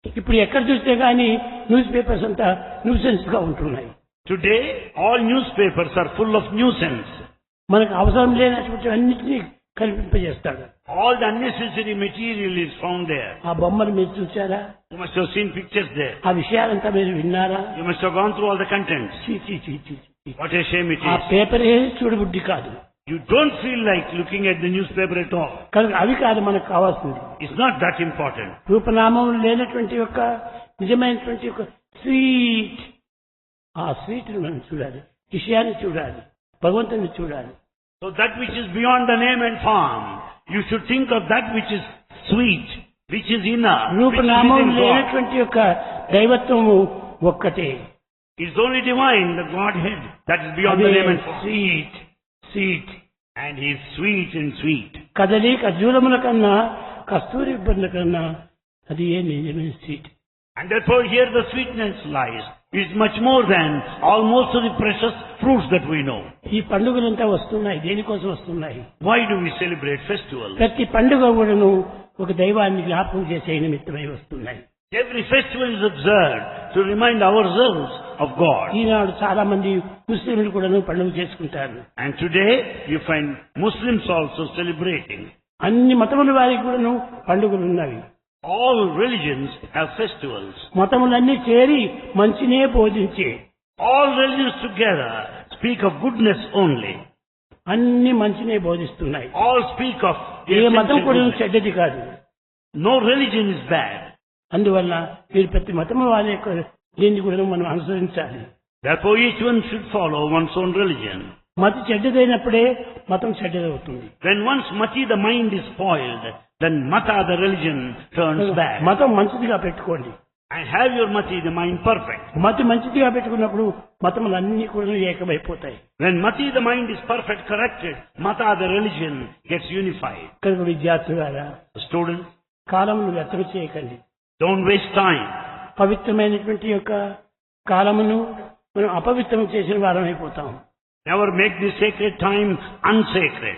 ఇప్పుడు ఎక్కడ చూస్తే గానీ న్యూస్ పేపర్స్ అంతా న్యూసెన్స్ గా ఉంటున్నాయి. Today, all newspapers are full of nuisance. మనకు అవసరం లేనటువంటి అన్నిటినీ కల్పింపజేస్తాడు. All the unnecessary material is found there. ఆ బొమ్మలు మీరు చూసారా? You must have seen pictures there. ఆ విషయాలంతా మీరు విన్నారా? You must have gone through all the contents. చీ, చీ, చీ, చీ, చీ. What a shame it ఆ is. పేపరే చూడబుద్ధి కాదు. You don't feel like looking at the newspaper at all. కనుక అవి కాదు మనకు కావాల్సింది. It's not that important. రూపనామం లేనటువంటి యొక్క నిజమైనటువంటి యొక్క స్వీట్, ఆ స్వీట్ మనం చూడాలి, విషయాన్ని చూడాలి, భగవంతుని చూడాలి. So that which is beyond the name and form, you should think of that which is sweet, which is inner, which is రూపనామం in God. లేనటువంటి యొక్క దైవత్వము ఒక్కటే. It's only divine, the Godhead, that is beyond the name and form. Sweet sweet And He is sweet and sweet. కదలి ఖర్జూరముల కన్నా కస్తూరి బండ్ల కన్నా అది ఏ నిజమైన sweet. And therefore here the sweetness lies. It's much more than all most of the precious fruits that we know. ఈ పండుగలంతా వస్తున్నాయి, దేనికోసం వస్తున్నాయి? Why do we celebrate festivals? ప్రతి పండుగ కూడాను ఒక దైవాన్ని జ్ఞాపకం చేసే నిమిత్తమై వస్తున్నాయి. Every festival is observed to remind ourselves of God. ఈనాడు చాలా మంది ముస్లింలు కూడాను పండుగ చేసుకుంటారు. And today you find Muslims also celebrating. అన్ని మతముల వారికి కూడాను పండుగలు ఉన్నవి. All religions have festivals. మతములన్నీ చేరి మంచినే బోధించే, All religions together speak of goodness only. అన్ని మంచినే బోధిస్తున్నాయి. All speak of ఏ మతం essential కూడా goodness. చెడ్డది కాదు. No religion is bad. అందువల్ల మీరు ప్రతి మతము వారి యొక్క దీన్ని కూడా మనం అనుసరించాలి. Therefore each one should follow one's own religion. మతి చెడ్డదైనప్పుడే మతం చెడ్డదవుతుంది. When once mati, the mind is spoiled, then mata, the religion, turns bad. మతం మంచిదిగా పెట్టుకోండి. And have your mati, the mind, perfect. మతి మంచిదిగా పెట్టుకున్నప్పుడు మతములన్నీ కూడా ఏకమైపోతాయి. When mati, the mind, is perfect, corrected, mata, the religion, gets unified. కనుక విద్యార్థులారా, Students, కాలమును వ్యర్థం చేయకండి. don't waste time. పవిత్రమైనటువంటి యొక్క కాలమును మనం అపవిత్రం చేసిన వారం అయిపోతాం. Never make this sacred time unsacred.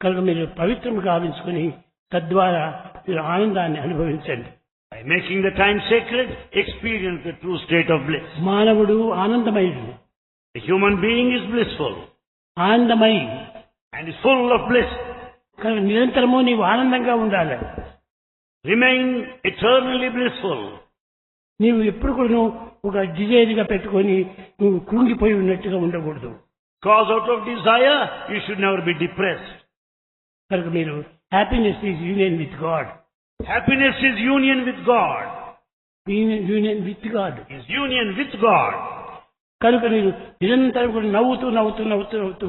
కనుక మీరు పవిత్రం గావించుకుని తద్వారా మీరు ఆనందాన్ని అనుభవించండి. By making the time sacred, experience the true state of bliss. మానవుడు ఆనందమయుడు, The human being is blissful ఆనందమయి. and is full of bliss. కనుక నిరంతరము నీవు ఆనందంగా ఉండాలి. Remain eternally blissful. నీవు ఎప్పుడు కూడా ఒక డిజైర్గా పెట్టుకొని నువ్వు కృంగిపోయి ఉన్నట్టుగా ఉండకూడదు. Cause out of desire, you should never be depressed. కనుక మీరు happiness is union with God. Happiness is union with God. Union with God. Is union with God. కనుక మీరు నిరంతరం కూడా నవ్వుతూ నవ్వుతూ నవ్వుతూ నవ్వుతూ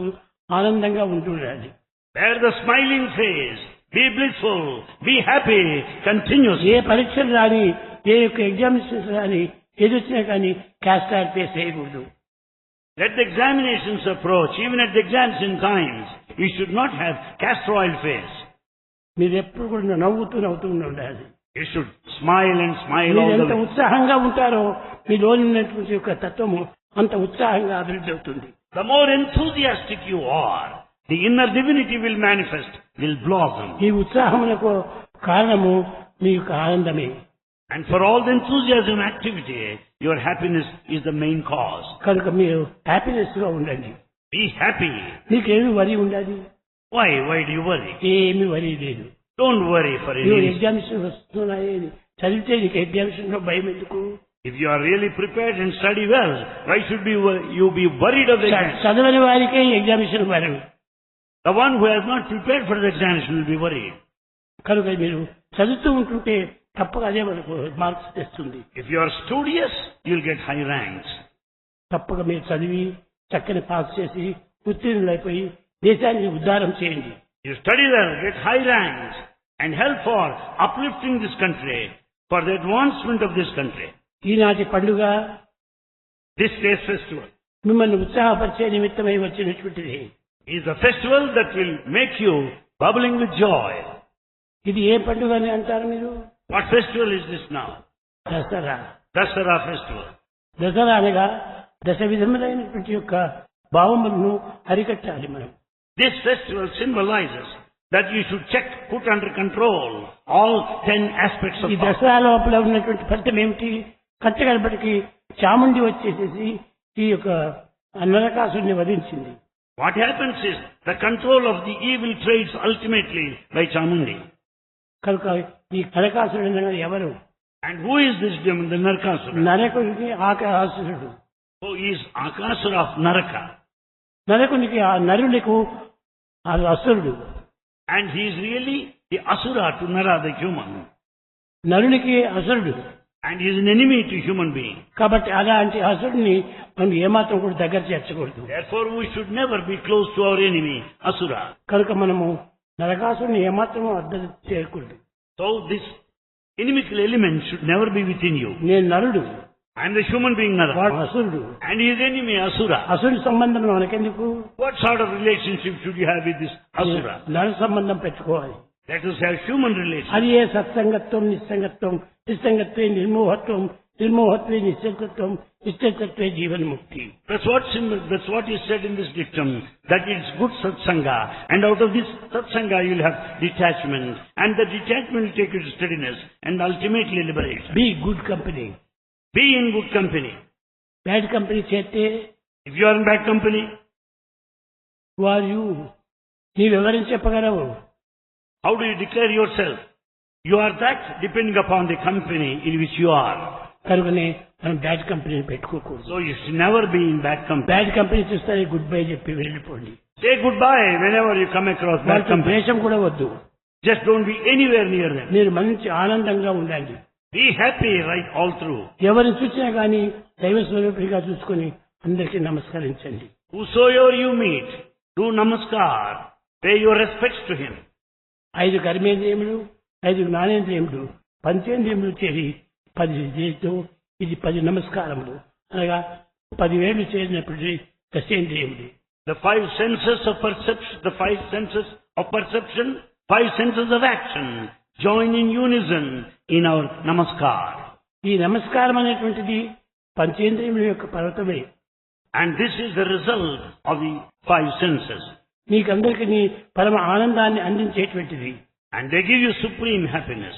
ఆనందంగా ఉంటుండాలి. Bear the smiling face. Be blissful. Be happy continuously. ఏ పరీక్షలు రాని, ఏ యొక్క ఎగ్జామినేషన్స్ రాని, ఏది వచ్చినా కానీ క్యాస్ట్ అవుట్ ఫేస్ చేయకూడదు. Let the examinations approach. Even at the examination times, you should not have castor oil face. మీరు ఎప్పుడు కూడా నవ్వుతూ నవ్వుతూ ఉండాలి. You should smile and smile మీరు all the ఎంత way. ఉత్సాహంగా ఉంటారో మీలోని ఉన్నటువంటి యొక్క తత్వము అంత ఉత్సాహంగా అభివృద్ధి అవుతుంది. The more enthusiastic you are, the inner divinity will manifest, will blossom. ఈ ఉత్సాహమునకు కారణము మీ యొక్క ఆనందమే. And for all the enthusiasm and activity, your happiness is the main cause. కనుక మీరు హ్యాపీనెస్ గా ఉండండి. Be happy. నీకేమి వరి ఉండాలి? Why? Why do you worry? ఏమి వరి లేదు. Don't worry for any నువ్వు reason. ఎగ్జామినేషన్ వస్తున్నాయి చదివితే నీకు ఎగ్జామినేషన్ లో భయం ఎందుకు? If you are really prepared and study well, why should you be worried of the exam? చదవని వారికే ఎగ్జామినేషన్ భయం. The one who has not prepared for the examination will be worried. కనుక మీరు చదువుతూ ఉంటుంటే తప్పక అదే మనకు మార్క్స్ తెస్తుంది. If you are studious, you'll get high ranks. తప్పక మీరు చదివి చక్కని పాస్ చేసి ఉత్తీర్ణులైపోయి దేశాన్ని ఉద్ధారం చేయండి. You study well, get high ranks, and help for uplifting this country, for the advancement of this country. ఈనాటి పండుగ This day's festival మిమ్మల్ని ఉత్సాహపరిచే నిమిత్తమై వచ్చినటువంటిది. is a festival that will make you bubbling with joy. ఇది ఏ పండుగ అని అంటారు మీరు? What festival is this now? Dasara. Dasara festival. Dasara అనగా దశ విధములైనటువంటి యొక్క భావములను అరికట్టాలి మనం. This festival symbolizes that you should check, put under control all 10 aspects of ఈ power. దసరా లోపల ఉన్నటువంటి ఫలితం ఏమిటి? కట్టగడపటికి చాముండి వచ్చేసేసి ఈ యొక్క నరకాసుని వధించింది. What happens is the control of the evil trades ultimately by Chamundi. కనుక ఈ నరకాసురుడు అనగా ఎవరు? And who is this demon, the Narakasura? నరకునికి ఆకాసురుడు. Who is Akasura of Naraka? నరకునికి ఆ నరులకు ఆ అసురుడు. And he is really the Asura to Nara, the human. నరునికి అసురుడు. And he is an enemy to human being. కాబట్టి అలాంటి అసురుడిని మనం ఏమాత్రం కూడా దగ్గర చేర్చకూడదు. Therefore we should never be close to our enemy, Asura. కనుక మనము నరకాసురుని ఏమాత్రం అర్థం చేయకూడదు. So this inimical element should never be within you. నేను నరుడు, I am the human being వాడు Nara. అసురుడు. And his enemy, Asura. అసురుడి సంబంధం మనకెందుకు? What sort of relationship should you have with this Asura? నర సంబంధం పెట్టుకోవాలి. Let us have human relations. అది ఏ సత్సంగత్వం, నిస్సంగత్వం, నిస్సంగత్వే నిర్మోహత్వం, నిర్మోహత్వే నిశ్చలత్వం, నిశ్చలత్వే జీవన్ముక్తి. That's what is said in this dictum, that it's good satsanga, and out of this satsanga you'll have detachment, and the detachment will take you to steadiness, and ultimately liberation. Be good company. Be in good company. Bad company చేస్తే If you are in bad company, వారు నీవెవరని చెప్పగలవు? how do you declare yourself? You are that depending upon the company in which you are. కనుకనే మనం bad కంపెనీని పెట్టుకోకూడదు. So you should never be in bad company. Bad company చూస్తే good bye చెప్పి వెళ్ళిపోండి. Say goodbye whenever you come across bad వాళ్ళతో company. ద్వేషం కూడా వద్దు. Just don't be anywhere near them. మీరు మంచి ఆనందంగా ఉండండి. Be happy right all through. ఎవరిని చూసినా కానీ దైవ స్వరూపిగా చూసుకొని అందరికీ నమస్కరించండి. Whosoever you meet, do namaskar. Pay your respects to him. 5 కర్మేంద్రియములు, 5 జ్ఞానేంద్రియములు, పంచేంద్రియములు చేరి 10 చేస్తూ ఇది 10 నమస్కారములు అనగా 10 వేలు చేరినప్పుడు దశేంద్రియములు. The 5 senses of perception, the 5 senses of perception, 5 senses of action join in unison in our namaskar. ఈ నమస్కారం అనేటువంటిది పంచేంద్రియముల యొక్క పర్వతమే. And this is the result of the 5 senses. మీకందరికీ పరమ ఆనందాన్ని అందించేటువంటిది. And they give you supreme happiness.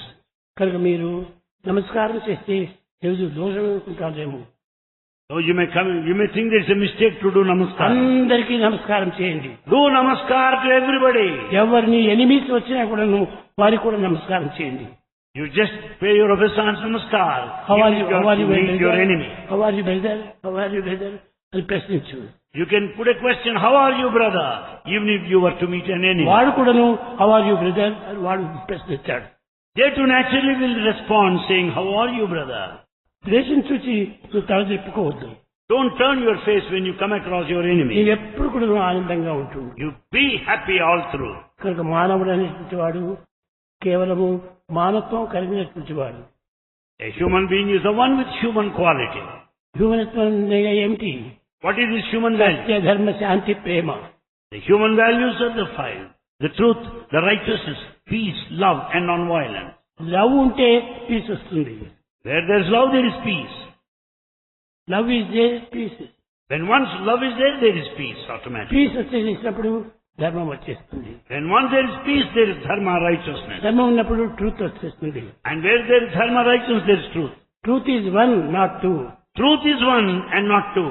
కనుక మీరు నమస్కారం చేస్తే ఏదో దోషం అనుకుంటారేమో. So you may think there's a mistake to do namaskar. అందరికీ నమస్కారం చేయండి. Do namaskar to everybody. ఎవరిని ఎనిమిస్ వచ్చినా కూడా వారికి కూడా నమస్కారం చేయండి. You just pay your obeisance namaskar. How are you, meet your enemy. How are you, brother? How are you, brother? అని ప్రశ్నించు. You can put a question, how are you, brother? Even if you were to meet an enemy. వాడు కూడాను how are you, brother? అని వాడు ప్రశ్నించాడు. They too naturally will respond saying, how are you, brother? ద్వేషం చూసి నువ్వు తల తిప్పుకోవద్దు. Don't turn your face when you come across your enemy. నీవెప్పుడు కూడా ఆనందంగా ఉంటుంది. You be happy all through. కనుక మానవుడు అనేటువంటి వాడు కేవలము మానత్వం కలిగినటువంటి వాడు. A human being is the one with human quality. హ్యూమనత్వం ఏమిటి? What is this human value? సత్య, ధర్మ, శాంతి, ప్రేమ. The human values are the 5. The truth, the righteousness, peace, love and non-violence. Love ఉంటే పీస్ వస్తుంది. Where there is love, there is peace. Love is there, peace. When once love is there is peace automatically. Peace వచ్చేసినప్పుడు ధర్మం వచ్చేస్తుంది. When once there is peace, there is dharma, righteousness. ధర్మం ఉన్నప్పుడు truth వచ్చేస్తుంది. And where there is dharma, righteousness, there is truth. Truth is 1 not 2. Truth is 1 and not 2.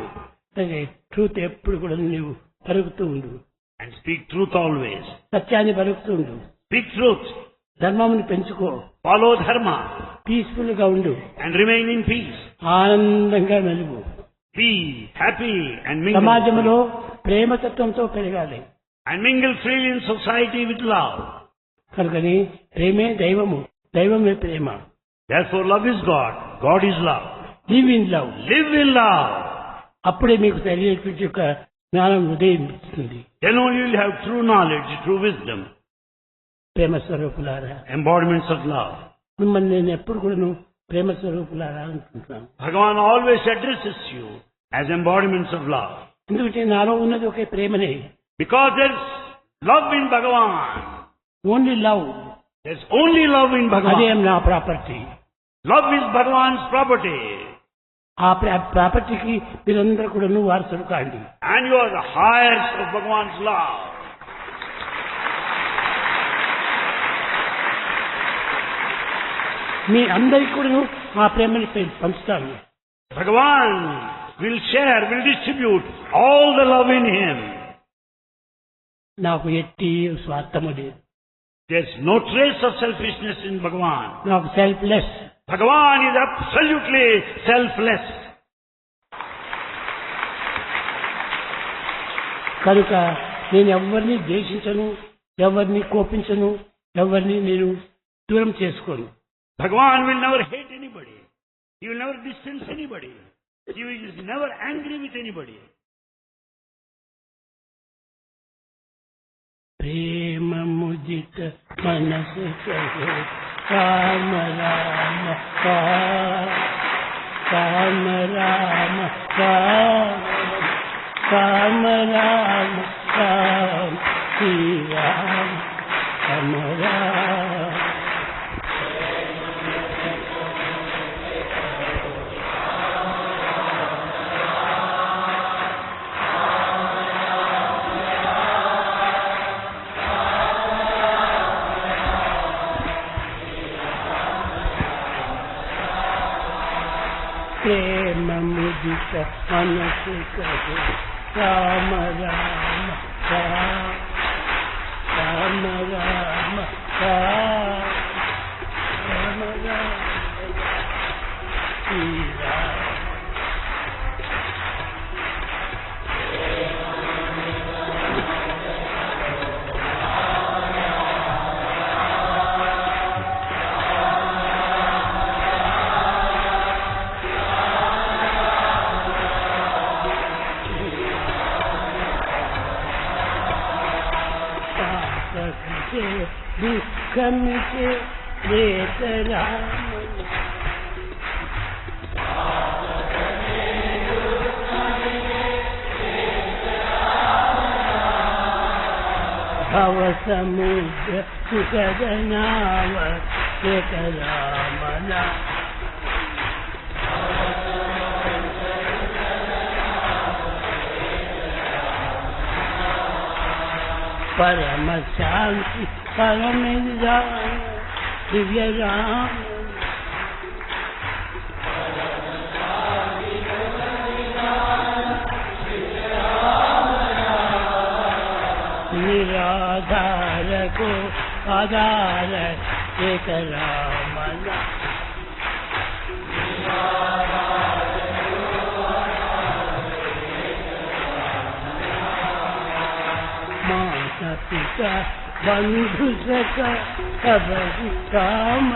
అదే truth ఎప్పుడు కూడా నువ్వు పలుకుతూ ఉండు. And speak truth always. సత్యాన్ని పలుకుతూ ఉండు. Speak truth. ధర్మమును పెంచుకో. Follow dharma. పీస్ఫుల్ గా ఉండు. And remain in peace. ఆనందంగా మెలుగు. Be happy and mingle. సమాజంలో ప్రేమతత్వంతో పెరగాలి. And mingle freely in society with love. కనుకని ప్రేమే దైవము, దైవమే ప్రేమ. Therefore love is God. God is love. Live in love. Live in love. అప్పుడే మీకు సరైనటువంటి యొక్క జ్ఞానం ఉదయిస్తుంది. Then only you will have true knowledge, true wisdom. ప్రేమ స్వరూపులారా, Embodiments of love. మిమ్మల్ని నేను ఎప్పుడు కూడా ప్రేమ స్వరూపులారా అనుకుంటున్నాను. Bhagavan always addresses you as embodiments of love. ఎందుకంటే నాలో ఉన్నది ఒకే ప్రేమనే. Because there's love in Bhagavan. Only love. There's only love in అదే Bhagavan. నా property. Love is Bhagavan's property. ఆ ప్రాపర్టీకి మీరందరూ కూడా వారసులు కాండి. And you are the heirs of Bhagavan's love. మీ అందరికీ కూడా ఆ ప్రేమని పంచుతాను. Bhagavan will share, will distribute all the love in him. నాకు ఎట్టి స్వార్థము లేదు. There's no trace of selfishness in Bhagavan. నాకు selfless. Bhagavan is absolutely selfless. కనుక నేను ఎవరిని ద్వేషించను, ఎవరిని కోపించను, ఎవరిని నేను దూరం చేసుకోను. Bhagavan will never hate anybody. He will never distance anybody. He is never angry with anybody. ప్రేమ ముదిత మనసు కహే రామ రామ రామ రామ రామ రామ రామ శ్రీ రామ రామ రామ. ప్రేమ ముదిత మనసు కహే రామ రామ రామ రామ రామ రామ శ్రీ రామ. దుఃఖమిచే రేతరామ భవ సముద్ర సుఖదనావ రేతరామన పరమ శాంతి పరమ దివ్య రామ నిరాధార को आधार एक रामन माता पिता बंधु सखा सब काम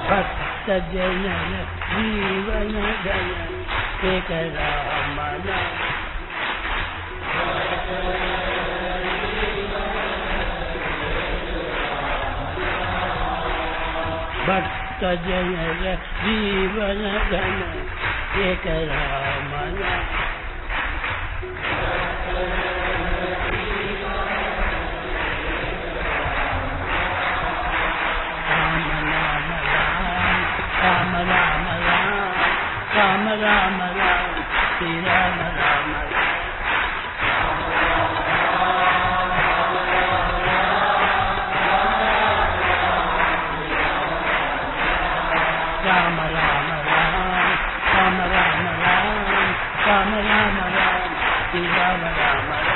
भक्त जनन जीवन धन एक रामन भक्त जनन जीवन धन एक रामन राम राम राम राम राम राम श्री राम राम राम राम राम राम राम राम राम राम राम श्री राम राम